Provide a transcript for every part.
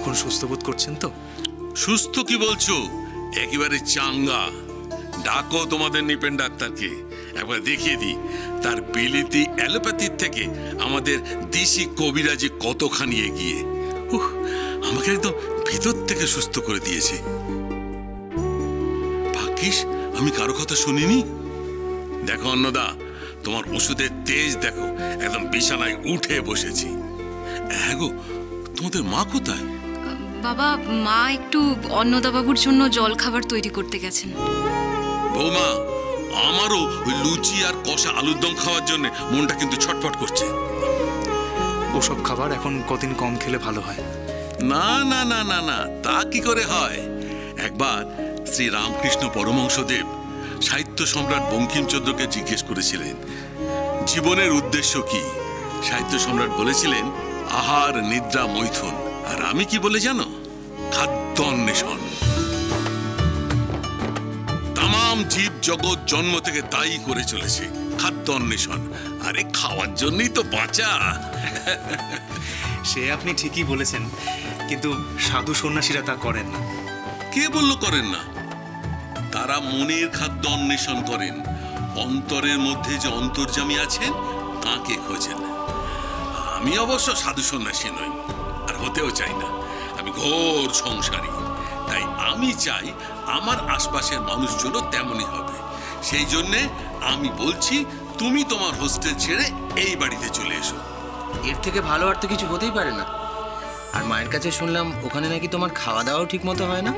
এখন সুস্থ বোধ করছেন তো? সুস্থ কি বলছো, একেবারে চাঙ্গা। ডাকো তোমাদের নিপেন ডাক্তারকে, একবার দেখিয়ে দিই তার বিলিতি অ্যালোপ্যাথির থেকে আমাদের দেশি কবিরাজি কতখানি এগিয়ে। আমাকে একদম ভিতর থেকে সুস্থ করে দিয়েছে। ভাগ্যিস আমি কারো কথা শুনিনি। দেখো অন্নদা, তোমার ওষুধের তেজ দেখো, একদম বিছানায় উঠে বসেছি। হ্যাঁ গো, তোমাদের মা কোথায়? বাবা, মা একটু অন্নদাবাবুর জন্য জল খাবার তৈরি করতে গেছেন। বৌমা, আমারও ওই লুচি আর কষা আলুর দম খাওয়ার জন্য মনটা কিন্তু ছটফট করছে। ওসব খাবার এখন কদিন কম খেলে ভালো হয়। না না না না না, তা কি করে হয়? একবার শ্রী রামকৃষ্ণ পরমহংসদেব সাহিত্য সম্রাট বঙ্কিমচন্দ্রকে জিজ্ঞেস করেছিলেন জীবনের উদ্দেশ্য কি। সাহিত্য সম্রাট বলেছিলেন আহার, নিদ্রা, মৈথুন। আর আমি কি বলে জানো? খাদ্য অন্বেষণ। তাম জীব জগৎ জন্ম থেকে তাই করে চলেছে, খাদ্য অন্বেষণ। আরে খাওয়ার জন্যই তো বাঁচা। সে আপনি ঠিকই বলেছেন, কিন্তু সাধু সন্ন্যাসীরা তা করেন না। কে বলল করেন না? তারা মনের খাদ্য অন্বেষণ করেন, অন্তরের মধ্যে যে অন্তর্যামী আছেন তাকে খোঁজেন। আমি অবশ্য সাধু সন্ন্যাসী নই, আর হতেও চাই না। আমি ঘোর সংসারী। তাই আমি চাই আমার আশপাশের মানুষজনও তেমনই হবে। সেই জন্যে আমি বলছি, তুমি তোমার হোস্টেল ছেড়ে এই বাড়িতে চলে এসো। এর থেকে ভালো আর তো কিছু হতেই পারে না। আর মায়ের কাছে শুনলাম ওখানে নাকি তোমার খাওয়া দাওয়াও ঠিক মতো হয় না।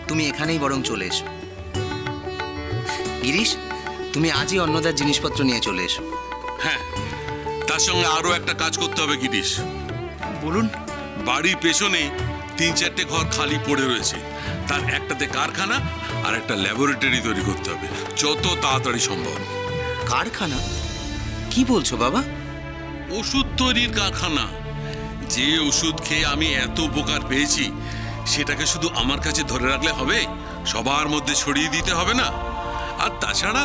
তুমি এখানেই বরং চলে এসো। গিরিশ, তুমি আজই অন্নদার জিনিসপত্র নিয়ে চলে এসো। হ্যাঁ, তার সঙ্গে আরো একটা কাজ করতে হবে গিরিশ। বলুন। বাড়ির পেছনে ৩-৪টে ঘর খালি পড়ে রয়েছে, তার একটাতে কারখানা আর একটা ল্যাবরেটরি তৈরি করতে হবে, যত তাড়াতাড়ি সম্ভব। কারখানা? কি বলছো বাবা? ওষুধ তৈরির কারখানা। যে ওষুধ খেয়ে আমি এত উপকার পেয়েছি, সেটাকে শুধু আমার কাছে ধরে রাখলে হবে? সবার মধ্যে ছড়িয়ে দিতে হবে না? আর তাছাড়া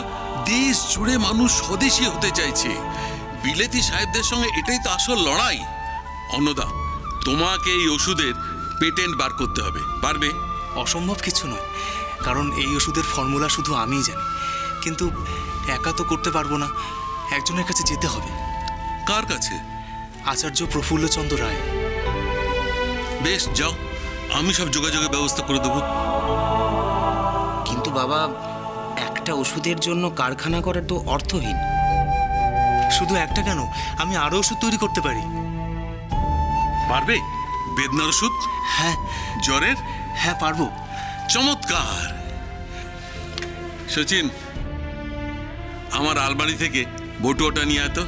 দেশ জুড়ে মানুষ স্বদেশী হতে চাইছে। বিলেতি সাহেবদের সঙ্গে এটাই তো আসল লড়াই। অন্নদা, তোমাকে এই ওষুধের পেটেন্ট বার করতে হবে। পারবে? অসম্ভব কিছু নয়, কারণ এই ওষুধের ফর্মুলা শুধু আমিই জানি। কিন্তু একা তো করতে পারবো না, একজনের কাছে যেতে হবে। কার কাছে? আচার্য প্রফুল্লচন্দ্র রায়। বেশ, যাও, আমি সব যোগাযোগের ব্যবস্থা করে দেবো। কিন্তু বাবা, একটা ওষুধের জন্য কারখানা করা তো অর্থহীন। শুধু একটা কেন, আমি আরো ওষুধ তৈরি করতে পারি। পারবে? বেদনার ওষুধ? হ্যাঁ। জ্বরের? হ্যাঁ, পারবো। চমৎকার। সচিন, আমার আলমারি থেকে বটুয়াটা নিয়ে আয় তো।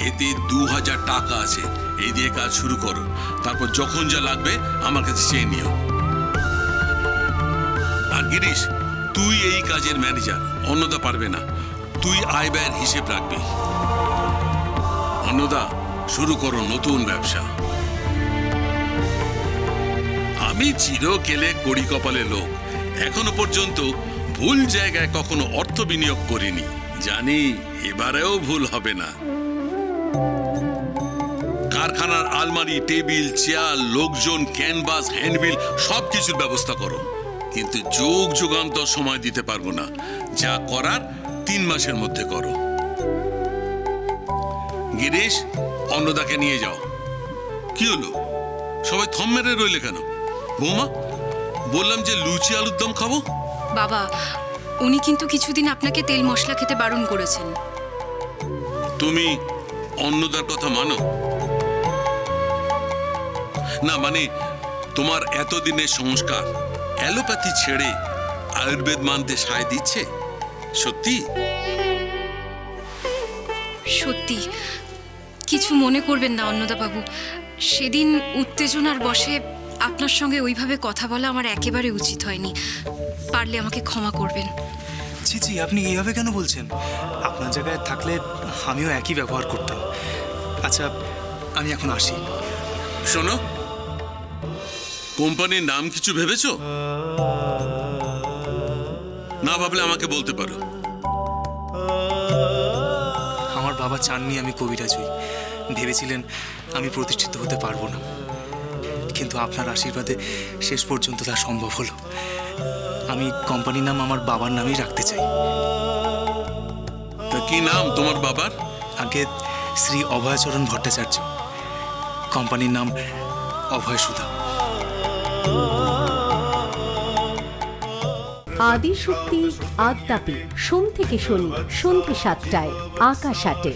এতে 2000 টাকা আছে, এই দিয়ে কাজ শুরু করো। তারপর যখন যা লাগবে আমার কাছে চেয়ে নিও। আর গিরিশ, তুই এই কাজের ম্যানেজার, অন্নদা পারবে না। তুই আয় ব্যয়ের হিসেব রাখবি। অন্নদা, শুরু করো নতুন ব্যবসা। আমি চিরকেলে কড়ি কপালে লোক, এখনো পর্যন্ত ভুল জায়গায় কখনো অর্থ বিনিয়োগ করিনি। জানি এবারেও ভুল হবে না। কারখানার আলমারি, টেবিল, চেয়ার, লোকজন, ক্যানভাস, হ্যান্ডবিল সবকিছুর ব্যবস্থা করো। কিন্তু যুগ যুগান্তর সময় দিতে পারবো না। যা করার 3 মাসের মধ্যে করো। গিরিশ, অন্নদাকে নিয়ে যাও। কি হলো, সবাই থম মেরে রইলে কেন? বৌমা, বললাম যে লুচি আলুর দম খাবো। বাবা, উনি কিন্তু কিছুদিন আপনাকে তেল মশলা খেতে বারণ করেছেন। তুমি অন্নদার কথা মানো না? মানে তোমার এতদিনের সংস্কার অ্যালোপ্যাথি ছেড়ে আয়ুর্বেদ মানতে সায় দিচ্ছে? সত্যি? সত্যি। কিছু মনে করবেন না অন্নদা বাবু, সেদিন উত্তেজনার বশে আপনার সঙ্গে ওইভাবে কথা বলা আমার একেবারে উচিত হয়নি। পারলে আমাকে ক্ষমা করবেন। ছি ছি, আপনি এইভাবে কেন বলছেন? আপনার জায়গায় থাকলে আমিও একই ব্যবহার করতাম। আচ্ছা, আমি এখন আসি। শোনো, কোম্পানির নাম কিছু ভেবেছো? না ভাবলে আমাকে বলতে পারো। আমার বাবা চাননি আমি কবিরাজ হই, ভেবেছিলেন আমি প্রতিষ্ঠিত হতে পারবো না, কিন্তু আপনার আশীর্বাদে শেষ পর্যন্ত তা সম্ভব হলো। আমি কোম্পানির নাম আমার বাবার নামেই রাখতে চাই। তা কি নাম তোমার বাবার? আগে শ্রী অভয়চরণ ভট্টাচার্য, কোম্পানির নাম অভয় সুধা। আদি শক্তি আদ্যাপি, সোম থেকে শনি সন্ধ্যে ৭টায়, আকাশ ৮-এ।